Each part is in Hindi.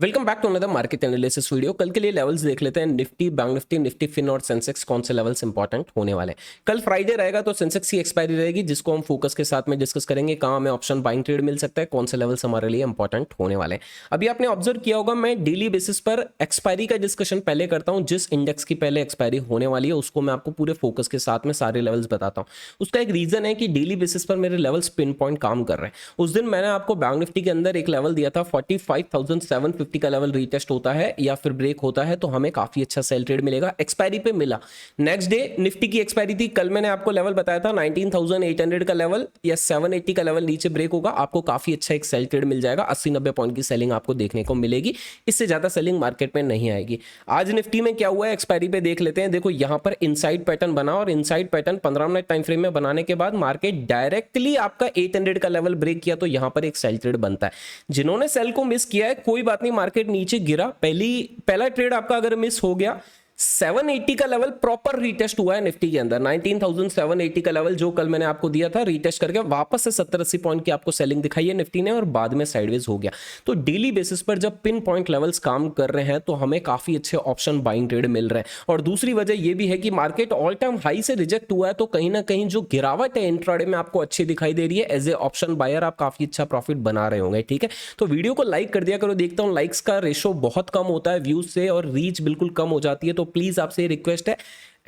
Welcome back to another market analysis video. कल के लिए लेवल्स देख लेते हैं। Nifty, Bank Nifty, Nifty Fin और सेंसेक्स कौन से लेवल्स इंपॉर्टेंट होने वाले हैं। कल फ्राइडे रहेगा तो सेंसेक्स की एक्सपायरी रहेगी, जिसको हम फोकस के साथ में डिस्कस करेंगे। कहाँ हमें ऑप्शन बाइंग ट्रेड मिल सकता है, कौन से लेवल्स हमारे लिए इंपॉर्टेंट होने वाले हैं। अभी आपने ऑब्जर्व किया होगा, मैं डेली बेसिस पर एक्सपायरी का डिस्कशन पहले करता हूँ। जिस इंडेक्स की पहले एक्सपायरी होने वाली है उसको मैं आपको पूरे फोकस के साथ में सारे लेवल्स बताता हूँ। उसका एक रीजन है कि डेली बेसिस पर मेरे लेवल्स पिन पॉइंट काम कर रहे हैं। उस दिन मैंने आपको बैंक निफ्टी के अंदर एक लेवल दिया था, 45,750 का लेवल रीटेस्ट होता है या फिर ब्रेक होता है तो हमें काफी अच्छा सेल ट्रेड मिलेगा। एक्सपायरी पे मिला। नेक्स्ट डे निफ्टी की एक्सपायरी थी, कल मैंने आपको लेवल बताया था 19,800 का लेवल या 780 का लेवल नीचे ब्रेक होगा, आपको काफी अच्छा एक सेल ट्रेड मिल जाएगा। 80-90 पॉइंट की सेलिंग आपको देखने को मिलेगी, इससे ज्यादा सेलिंग मार्केट में नहीं आएगी। आज निफ्टी में क्या हुआ है एक्सपायरी पे देख लेते हैं। देखो यहां पर इनसाइड पैटर्न बना और inside pattern 15 minute time frame में बनाने के बाद मार्केट डायरेक्टली आपका 800 का लेवल ब्रेक किया तो यहां पर एक सेल ट्रेड बनता है। जिन्होंने सेल को मिस किया है कोई बात नहीं, मार्केट नीचे गिरा, पहला ट्रेड आपका अगर मिस हो गया। 780 का लेवल प्रॉपर रीटेस्ट हुआ है निफ्टी के अंदर। 19,780 का लेवल जो कल मैंने आपको दिया था, रीटेस्ट करके वापस से 70-80 पॉइंट की आपको सेलिंग दिखाई है निफ्टी ने और बाद में साइडवेज हो गया। तो डेली बेसिस पर जब पिन पॉइंट लेवल्स काम कर रहे हैं तो हमें काफी अच्छे ऑप्शन बाइंग ट्रेड मिल रहे हैं। और दूसरी वजह यह भी है कि मार्केट ऑल टाइम हाई से रिजेक्ट हुआ है तो कहीं ना कहीं जो गिरावट है इंट्राडे में आपको अच्छी दिखाई दे रही है। एज ए ऑप्शन बायर आप काफी अच्छा प्रॉफिट बना रहे होंगे। ठीक है, तो वीडियो को लाइक कर दिया करो। देखता हूं लाइक्स का रेशो बहुत कम होता है व्यूज से और रीच बिल्कुल कम हो जाती है, तो प्लीज आपसे रिक्वेस्ट है,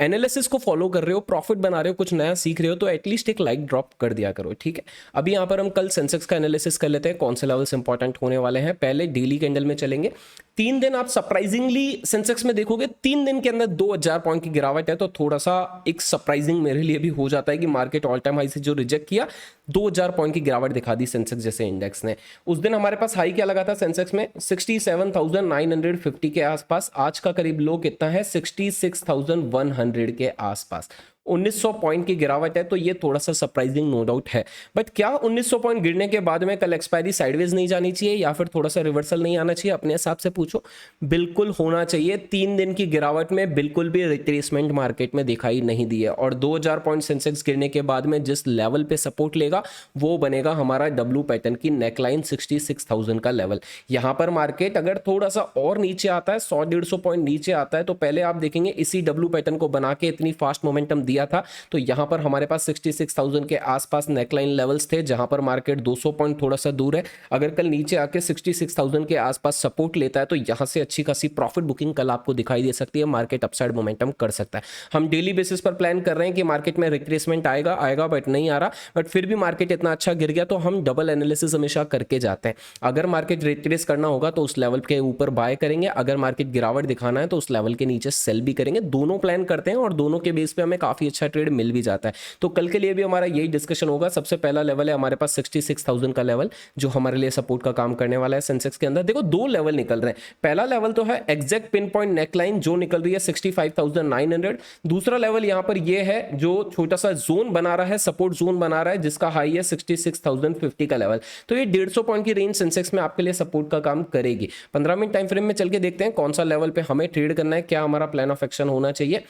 एनालिसिस को फॉलो कर रहे हो, प्रॉफिट बना रहे हो, कुछ नया सीख रहे हो तो एटलीस्ट एक लाइक ड्रॉप कर दिया करो। ठीक है, अभी यहां पर हम कल सेंसेक्स का एनालिसिस कर लेते हैं, कौन से लेवल्स इंपॉर्टेंट होने वाले हैं। पहले डेली कैंडल में चलेंगे। 3 दिन आप सरप्राइजिंगली सेंसेक्स में देखोगे 3 दिन के अंदर 2,000 पॉइंट की गिरावट है, तो थोड़ा सा एक सरप्राइजिंग मेरे लिए भी हो जाता है कि मार्केट ऑल टाइम हाई से जो रिजेक्ट किया 2,000 पॉइंट की गिरावट दिखा दी सेंसेक्स जैसे इंडेक्स ने। उस दिन हमारे पास हाई क्या लगा था सेंसेक्स में 67,950 के आसपास। आज का करीब लो कितना है 66,100 के आसपास। 1900 पॉइंट की गिरावट है, तो ये थोड़ा सा सरप्राइजिंग नो डाउट है। बट क्या 1900 पॉइंट गिरने के बाद में कल एक्सपायरी साइडवेज नहीं जानी चाहिए या फिर थोड़ा सा रिवर्सल नहीं आना चाहिए? अपने हिसाब से पूछो, बिल्कुल होना चाहिए। 3 दिन की गिरावट में बिल्कुल भी रिट्रेसमेंट मार्केट में दिखाई नहीं दी है और 2000 पॉइंट सेंसेक्स गिरने के बाद में जिस लेवल पे सपोर्ट लेगा वो बनेगा हमारा डब्ल्यू पैटर्न की नेकलाइन 66,000 का लेवल। यहां पर मार्केट अगर थोड़ा सा और नीचे आता है, 100-150 पॉइंट नीचे आता है, तो पहले आप देखेंगे इसी डब्ल्यू पैटर्न को बना के इतनी फास्ट मोमेंटम दिया था, तो यहां पर हमारे पास 66,000 के आसपास नेकलाइन लेवल्स थे, जहां पर मार्केट 200 पॉइंट थोड़ा सा दूर है। अगर कल नीचे आके 66,000 के आसपास सपोर्ट लेता है तो यहां से अच्छी खासी प्रॉफिट बुकिंग कल आपको दिखाई दे सकती है। मार्केट अपसाइड मोमेंटम कर सकता है। हम डेली बेसिस पर प्लान कर रहे हैं कि मार्केट में रिट्रेसमेंट आएगा बट नहीं आ रहा। बट फिर भी मार्केट इतना अच्छा गिर गया तो हम डबल एनालिसिस हमेशा करके जाते हैं। अगर मार्केट रिट्रेस करना होगा तो उस लेवल के ऊपर बाय करेंगे, अगर मार्केट गिरावट दिखाना है तो उस लेवल के नीचे सेल भी करेंगे। दोनों प्लान करते हैं और दोनों के बेस पे हमें काफी अच्छा ट्रेड मिल भी जाता है। तो कल के लिए भी हमारा यही डिस्कशन होगा। सबसे पहला लेवल है हमारे पास 66,000 का लेवल, जो हमारे लिए सपोर्ट का काम करने वाला है। सेंसेक्स के अंदर देखो 2 लेवल निकल रहे हैं। पहला लेवल तो है एग्जैक्ट पिन पॉइंट नेकलाइन जो निकल रही है 65,900। दूसरा लेवल यहां पर ये है जो छोटा सा जोन बना रहा है, सपोर्ट जोन बना रहा है, जिसका हाई है 66,050 का लेवल। तो ये 150 पॉइंट की रेंज सेंसेक्स में आपके लिए सपोर्ट का काम करेगी। 15 मिनट टाइम फ्रेम में चल के देखते हैं कौन सा लेवल पे हमें ट्रेड करना है, क्या हमारा प्लान ऑफ एक्शन होना चाहिए।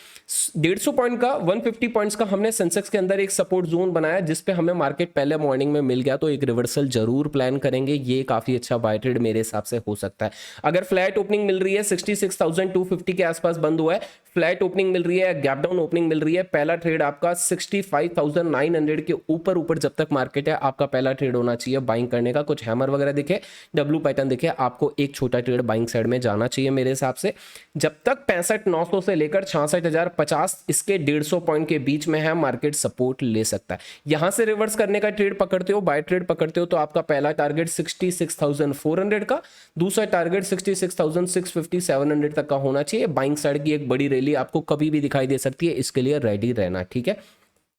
150 पॉइंट का 150 पॉइंट्स का हमने सेंसेक्स के अंदर एक सपोर्ट जोन बनाया जिस पे हमें मार्केट पहले मॉर्निंग में मिल गया, तो एक रिवर्सल जरूर प्लान करेंगे। ये काफी अच्छा बाय ट्रेड मेरे हिसाब से हो सकता है। अगर फ्लैट ओपनिंग मिल रही है 66,250 के आसपास बंद हुआ है, फ्लैट ओपनिंग मिल रही है, गैप डाउन ओपनिंग मिल रही है, पहला ट्रेड आपका 65,900 के ऊपर जब तक मार्केट है आपका पहला ट्रेड होना चाहिए बाइंग करने का। कुछ हैमर वगैरह दिखे, डब्ल्यू पैटर्न दिखे, आपको एक छोटा ट्रेड बाइंग साइड में जाना चाहिए मेरे हिसाब से। जब तक 65,900 से लेकर 66,050 इसके 150 पॉइंट के बीच में है मार्केट सपोर्ट ले सकता है। यहां से रिवर्स करने का ट्रेड पकड़ते हो, बाय ट्रेड पकड़ते हो, तो आपका पहला टारगेट 66,400 का, दूसरा टारगेट 66,650 700 तक का होना चाहिए। बाइंग साइड की एक बड़ी रैली आपको कभी भी दिखाई दे सकती है, इसके लिए रेडी रहना। ठीक है,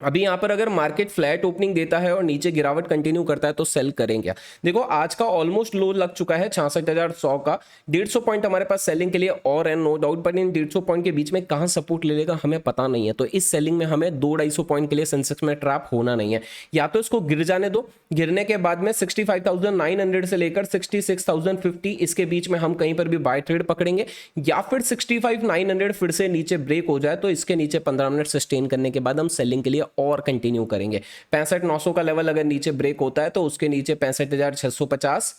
अभी यहां पर अगर मार्केट फ्लैट ओपनिंग देता है और नीचे गिरावट कंटिन्यू करता है तो सेल करेंगे। देखो आज का ऑलमोस्ट लो लग चुका है 66,100 का। 150 पॉइंट हमारे पास सेलिंग के लिए और है no doubt, but in 150 point के बीच में कहां सपोर्ट ले लेगा हमें पता नहीं है। तो इस सेलिंग में हमें 200-250 पॉइंट के लिए सेंसेक्स में ट्रैप होना नहीं है। या तो इसको गिर जाने दो, गिरने के बाद में 65,900 से लेकर 66,050 इसके बीच में हम कहीं पर भी बाय ट्रेड पकड़ेंगे, या फिर 65,900 फिर से नीचे ब्रेक हो जाए तो इसके नीचे 15 मिनट सस्टेन करने के बाद हम सेलिंग के लिए और कंटिन्यू करेंगे। 65,900 का लेवल अगर नीचे ब्रेक होता है तो उसके नीचे 65,650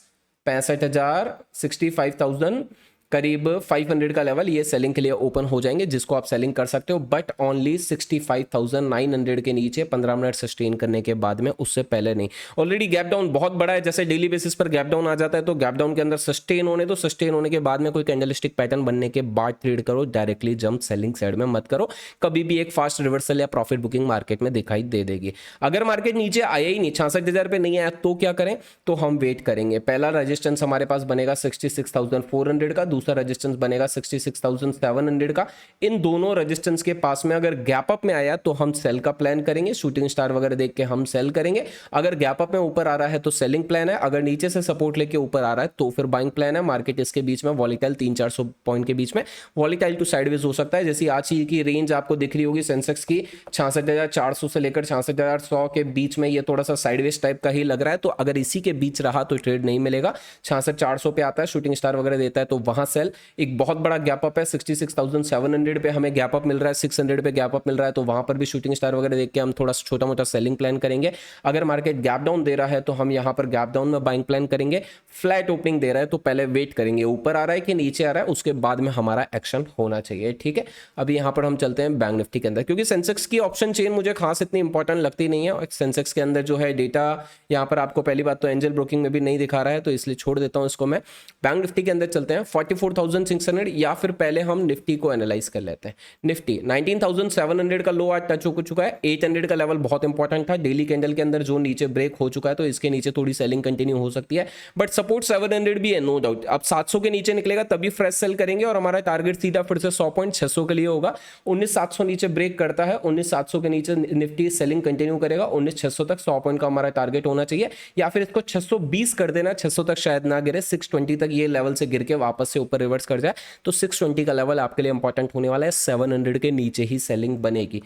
65,000, 65,000 करीब 500 का लेवल ये सेलिंग के लिए ओपन हो जाएंगे, जिसको आप सेलिंग कर सकते हो, बट ओनली 65,900 के नीचे 15 मिनट सस्टेन करने के बाद में, उससे पहले नहीं। ऑलरेडी गैप डाउन बहुत बड़ा है, जैसे डेली बेसिस पर गैप डाउन आ जाता है तो गैप डाउन के अंदर सस्टेन होने दो, सस्टेन होने के बाद में कोई कैंडलस्टिक पैटर्न बनने के बाद ट्रेड करो, डायरेक्टली जंप सेलिंग साइड में मत करो। कभी भी एक फास्ट रिवर्सल या प्रॉफिट बुकिंग मार्केट में दिखाई दे देगी। अगर मार्केट नीचे आया ही नहीं, 66,000 पे नहीं आया, तो क्या करें, तो हम वेट करेंगे। पहला रेजिस्टेंस हमारे पास बनेगा 66,400 का, दूसरा रेजिस्टेंस बनेगा 66,700 का। इन दोनों रेजिस्टेंस के पास में अगर गैप अप में आया तो हम सेल का प्लान करेंगे, शूटिंग स्टार वगैरह देख के हम सेल करेंगे। अगर गैप अप में ऊपर आ रहा है तो सेलिंग प्लान है, अगर नीचे से सपोर्ट लेके ऊपर आ रहा है तो फिर बाइंग प्लान है। मार्केट इसके बीच में वॉलीटाइल 300-400 पॉइंट के बीच में वॉलीटाइल टू साइडवेज हो सकता है। जैसी आज की रेंज आपको दिख रही होगी सेंसेक्स की 66,400 से लेकर 66,100 के बीच में, ये थोड़ा सा साइडवेज टाइप का ही लग रहा है। तो अगर इसी के बीच रहा तो ट्रेड नहीं मिलेगा। 66,400 पे आता है, शूटिंग स्टार वगैरह देता है तो वहां सेल। एक बहुत बड़ा गैप अप है 66,700 पे हमें गैप अप मिल रहा है, 600 पे गैप अप मिल रहा है, तो वहां पर भी शूटिंग स्टार वगैरह देख के हम थोड़ा छोटा मोटा सेलिंग प्लान करेंगे। अगर मार्केट गैप डाउन दे रहा है तो हम यहां पर गैप डाउन में बाइंग प्लान करेंगे। फ्लैट ओपनिंग दे रहा है तो पहले वेट करेंगे ऊपर आ रहा है कि नीचे आ रहा है, उसके बाद में हमारा एक्शन होना चाहिए। ठीक है, अभी यहां पर हम चलते हैं बैंक निफ्टी के अंदर, क्योंकि सेंसेक्स की ऑप्शन चेन मुझे खास इतनी इंपॉर्टेंट लगती नहीं है। और सेंसेक्स के अंदर जो है डेटा यहां पर आपको पहली बात तो एंजल ब्रोकिंग में भी नहीं दिखा रहा है, तो इसलिए छोड़ देता हूं इसको मैं। बैंक निफ्टी के अंदर चलते हैं 44,600, या फिर पहले हम निफ्टी को एनालाइज कर लेते हैं। निफ्टी 19,700 का लो आज टच हो चुका है, 800 का लेवल बहुत इंपॉर्टेंट था। डेली कैंडल के अंदर जो नीचे ब्रेक हो चुका है तो इसके नीचे थोड़ी सेलिंग कंटिन्यू हो सकती है, बट सपोर्ट 700 भी है, नो डाउट। अब 700 के नीचे निकलेगा तभी फ्रेश सेल करेंगे, और हमारा टारगेट सीधा फिर से 100.600 के लिए होगा। 19,700 नीचे ब्रेक करता है, 19,700 के नीचे निफ्टी सेलिंग कंटिन्यू करेगा, 19,600 तक 100 पॉइंट का हमारा टारगेट होना चाहिए, या फिर इसको 620 कर देना, 600 तक शायद ना गिरे, 620 तक ये लेवल से गिर के वापस से ऊपर रिवर्स कर जाए तो 620 का लेवल आपके लिए इंपॉर्टेंट होने वाला है। 700 के नीचे ही सेलिंग बनेगी।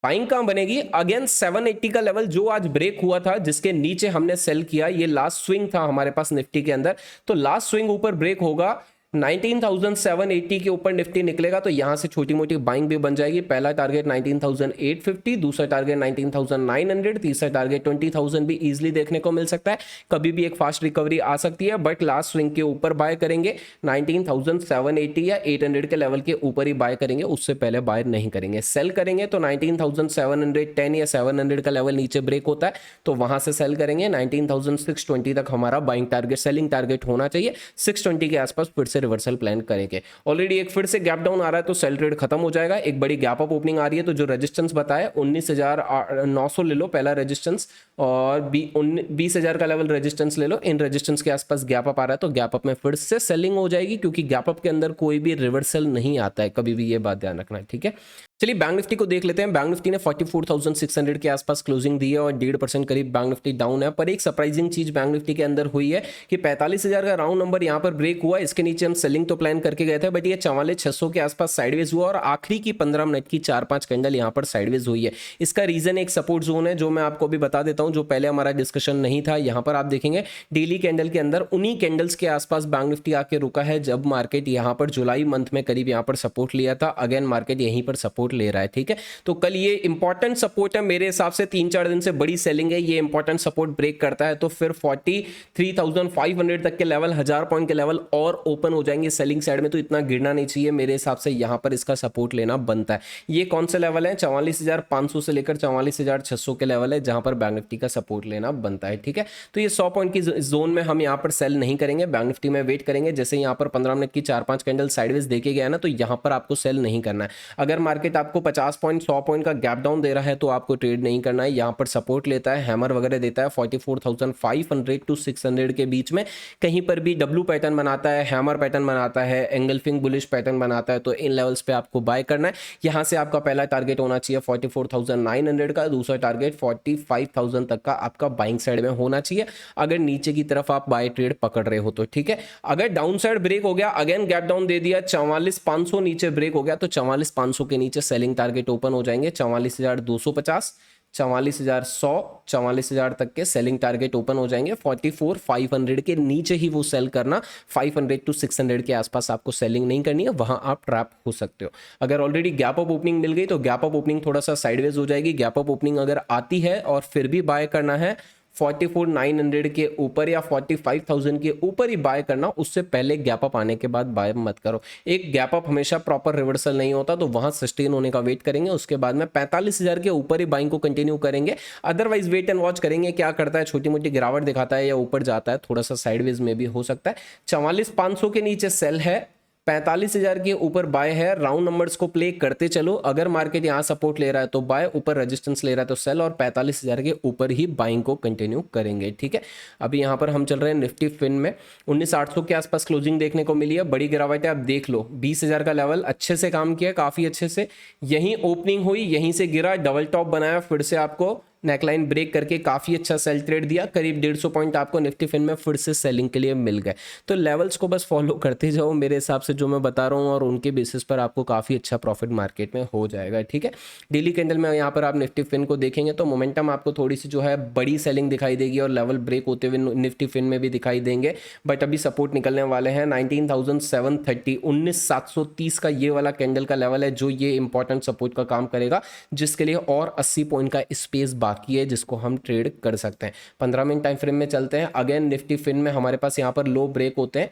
बाइंग कहां बनेगी, अगेन 780 का लेवल जो आज ब्रेक हुआ था, जिसके नीचे हमने सेल किया, ये लास्ट स्विंग था हमारे पास निफ्टी के अंदर। तो लास्ट स्विंग ऊपर ब्रेक होगा, 19,780 के ऊपर निफ्टी निकलेगा तो यहां से छोटी मोटी बाइंग भी बन जाएगी। पहला टारगेट 19,850, दूसरा टारगेट 19,900, तीसरा टारगेट 20,000 भी इजीली देखने को मिल सकता है। कभी भी एक फास्ट रिकवरी आ सकती है, बट लास्ट स्विंग के ऊपर बाय करेंगे। 19,780 या 800 के लेवल के ऊपर ही बाय करेंगे, उससे पहले बाय नहीं करेंगे। सेल करेंगे तो 19,710 या 700 का लेवल नीचे ब्रेक होता है तो वहां से सेल करेंगे। 19,620 तक हमारा बाइंग टारगेट, सेलिंग टारगेट होना चाहिए। 620 के आसपास फिर से रिवर्सल प्लान करेंगे। ऑलरेडी एक फिर से गैप डाउन आ रहा है तो सेल ट्रेड खत्म हो जाएगा। एक बड़ी गैप अप ओपनिंग आ रही है, तो जो रेजिस्टेंस बताया 19,900 ले लो पहला रेजिस्टेंस, और 20,000 का लेवल रेजिस्टेंस ले लो। इन रेजिस्टेंस के आसपास गैप अप आ रहा है तो गैप अप में फिर से सेलिंग हो जाएगी, क्योंकि गैप अप के अंदर कोई भी रिवर्सल नहीं आता है, कभी भी ये बात ध्यान रखना है। ठीक है, चलिए बैंक निफ्टी को देख लेते हैं। बैंक निफ्टी ने 44,600 के आसपास क्लोजिंग दी है और 1.5% करीब बैंक निफ्टी डाउन है। पर एक सरप्राइजिंग चीज बैंक निफ्टी के अंदर हुई है कि 45,000 का राउंड नंबर यहां पर ब्रेक हुआ। इसके नीचे हम सेलिंग तो प्लान करके गए थे, बट ये 44,600 के आसपास साइडवेज हुआ, और आखिरी की 15 मिनट की 4-5 कैंडल यहां पर साइडवेज हुई है। इसका रीजन एक सपोर्ट जोन है, जो मैं आपको भी बता देता हूं, जो पहले हमारा डिस्कशन नहीं था। यहां पर आप देखेंगे डेली कैंडल के अंदर उन्हीं कैंडल्स के आसपास बैंक निफ्टी आके रुका है, जब मार्केट यहां पर जुलाई मंथ में करीब यहां पर सपोर्ट लिया था। अगेन मार्केट यहीं पर सपोर्ट ले रहा है। ठीक है, तो कल ये इंपॉर्टेंट सपोर्ट है मेरे हिसाब से, 3-4 दिन से बड़ी सेलिंग है। ये इंपॉर्टेंट सपोर्ट ब्रेक करता है तो फिर 43,500 तक के लेवल, 1000 पॉइंट के लेवल और ओपन हो जाएंगे सेलिंग साइड में, तो इतना गिरना नहीं चाहिए मेरे हिसाब से। यहां पर इसका सपोर्ट लेना बनता है। ये कौन से लेवल है, 44,500 से लेकर 44,600 के लेवल है, जहां पर बैंक निफ्टी का सपोर्ट लेना बनता है। ठीक है, तो ये 100 पॉइंट की जोन में हम यहां पर सेल नहीं करेंगे, बैंक निफ्टी में वेट करेंगे। जैसे यहां पर 15 मिनट की 4-5 कैंडल साइडवेज देखे गया ना, तो यहां पर आपको सेल नहीं करना है। अगर मार्केट आपको 50 पॉइंट 100 पॉइंट का गैप डाउन दे रहा है तो आपको ट्रेड नहीं करना है। यहां पर सपोर्ट लेता है, हैमर वगैरह देता है 44,500 टू 600 के बीच में। कहीं पर भी डब्ल्यू पैटर्न बनाता है, हैमर पैटर्न बनाता है, एंगल्फिंग बुलिश पैटर्न बनाता है, तो इन लेवल्स पे आपको बाय करना है। यहां से आपका पहला टारगेट होना चाहिए 44,900 का, दूसरा टारगेट 45,000 तक का आपका बाइंग साइड में होना चाहिए, अगर नीचे की तरफ आप बाय ट्रेड पकड़ रहे हो तो। ठीक है, अगर डाउन साइड ब्रेक हो गया, अगेन गैप डाउन दे दिया, 44,500 नीचे ब्रेक हो गया, तो 44,500 के नीचे सेलिंग टारगेट ओपन हो जाएंगे। 44,250, 44,100, 44,000 तक के सेलिंग टारगेट ओपन हो जाएंगे। 44,500 के नीचे ही वो सेल करना, 500 टू 600 के आसपास आपको सेलिंग नहीं करनी है, वहां आप ट्रैप हो सकते हो। अगर ऑलरेडी गैप अप ओपनिंग मिल गई तो गैप अप ओपनिंग थोड़ा सा साइडवेज हो जाएगी। गैप अप ओपनिंग अगर आती है और फिर भी बाय करना है 44,900 के ऊपर या 45,000 के ऊपर ही बाय करना, उससे पहले गैप अप आने के बाद बाय मत करो। एक गैप अप हमेशा प्रॉपर रिवर्सल नहीं होता, तो वहां सस्टेन होने का वेट करेंगे, उसके बाद में 45,000 के ऊपर ही बाइंग को कंटिन्यू करेंगे। अदरवाइज वेट एंड वॉच करेंगे क्या करता है, छोटी मोटी गिरावट दिखाता है या ऊपर जाता है, थोड़ा सा साइडवेज में भी हो सकता है। 44,500 के नीचे सेल है, 45,000 के ऊपर बाय है। राउंड नंबर्स को प्ले करते चलो, अगर मार्केट यहां सपोर्ट ले रहा है तो बाय, ऊपर रेजिस्टेंस ले रहा है तो सेल, और 45,000 के ऊपर ही बाइंग को कंटिन्यू करेंगे। ठीक है, अभी यहां पर हम चल रहे हैं निफ्टी फिन में 19,800 के आसपास क्लोजिंग देखने को मिली है, बड़ी गिरावट है। आप देख लो 20,000 का लेवल अच्छे से काम किया, काफी अच्छे से। यहीं ओपनिंग हुई, यहीं से गिरा, डबल टॉप बनाया, फिर से आपको नेकलाइन ब्रेक करके काफी अच्छा सेल ट्रेड दिया, करीब 150 पॉइंट आपको निफ्टी फिन में फिर से सेलिंग के लिए मिल गए। तो लेवल्स को बस फॉलो करते जाओ मेरे हिसाब से जो मैं बता रहा हूँ, और उनके बेसिस पर आपको काफी अच्छा प्रॉफिट मार्केट में हो जाएगा। ठीक है, डेली कैंडल में यहाँ पर आप निफ्टी फिन को देखेंगे तो मोमेंटम आपको थोड़ी सी जो है बड़ी सेलिंग दिखाई देगी, और लेवल ब्रेक होते हुए निफ्टी फिन में भी दिखाई देंगे। बट अभी सपोर्ट निकलने वाले हैं 19,730, 19,730 का ये वाला कैंडल का लेवल है जो ये इंपॉर्टेंट सपोर्ट का काम करेगा, जिसके लिए और 80 पॉइंट का स्पेस बाकी है जिसको हम ट्रेड कर सकते हैं। 15 मिनट टाइम फ्रेम में चलते हैं। अगेन निफ्टी फिन में हमारे पास यहाँ पर लो ब्रेक होते हैं,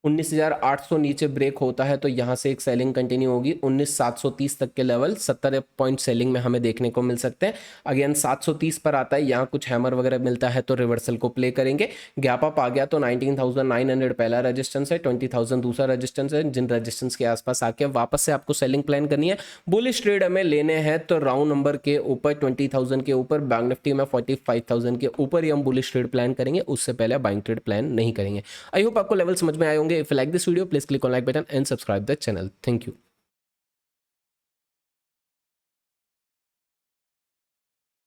19,800 नीचे ब्रेक होता है तो यहाँ से एक सेलिंग कंटिन्यू होगी। 19,730 तक के लेवल 70 पॉइंट सेलिंग में हमें देखने को मिल सकते हैं। अगेन 730 पर आता है, यहाँ कुछ हैमर वगैरह मिलता है तो रिवर्सल को प्ले करेंगे। गैप अप आ गया तो 19,900 पहला रेजिस्टेंस है, 20,000 दूसरा रेजिस्टेंस है, जिन रेजिस्टेंस के आसपास आके वापस से आपको सेलिंग प्लान करनी है। बुलिश ट्रेड हमें लेने हैं तो राउंड नंबर के ऊपर 20,000 के ऊपर, बैंक निफ्टी में 45,000 के ऊपर ही हम बुलिश ट्रेड प्लान करेंगे, उससे पहले बाइंग ट्रेड प्लान नहीं करेंगे। आई होप आपको लेवल समझ में आए होंगे। If you like this video, please click on like button and subscribe the channel. Thank you.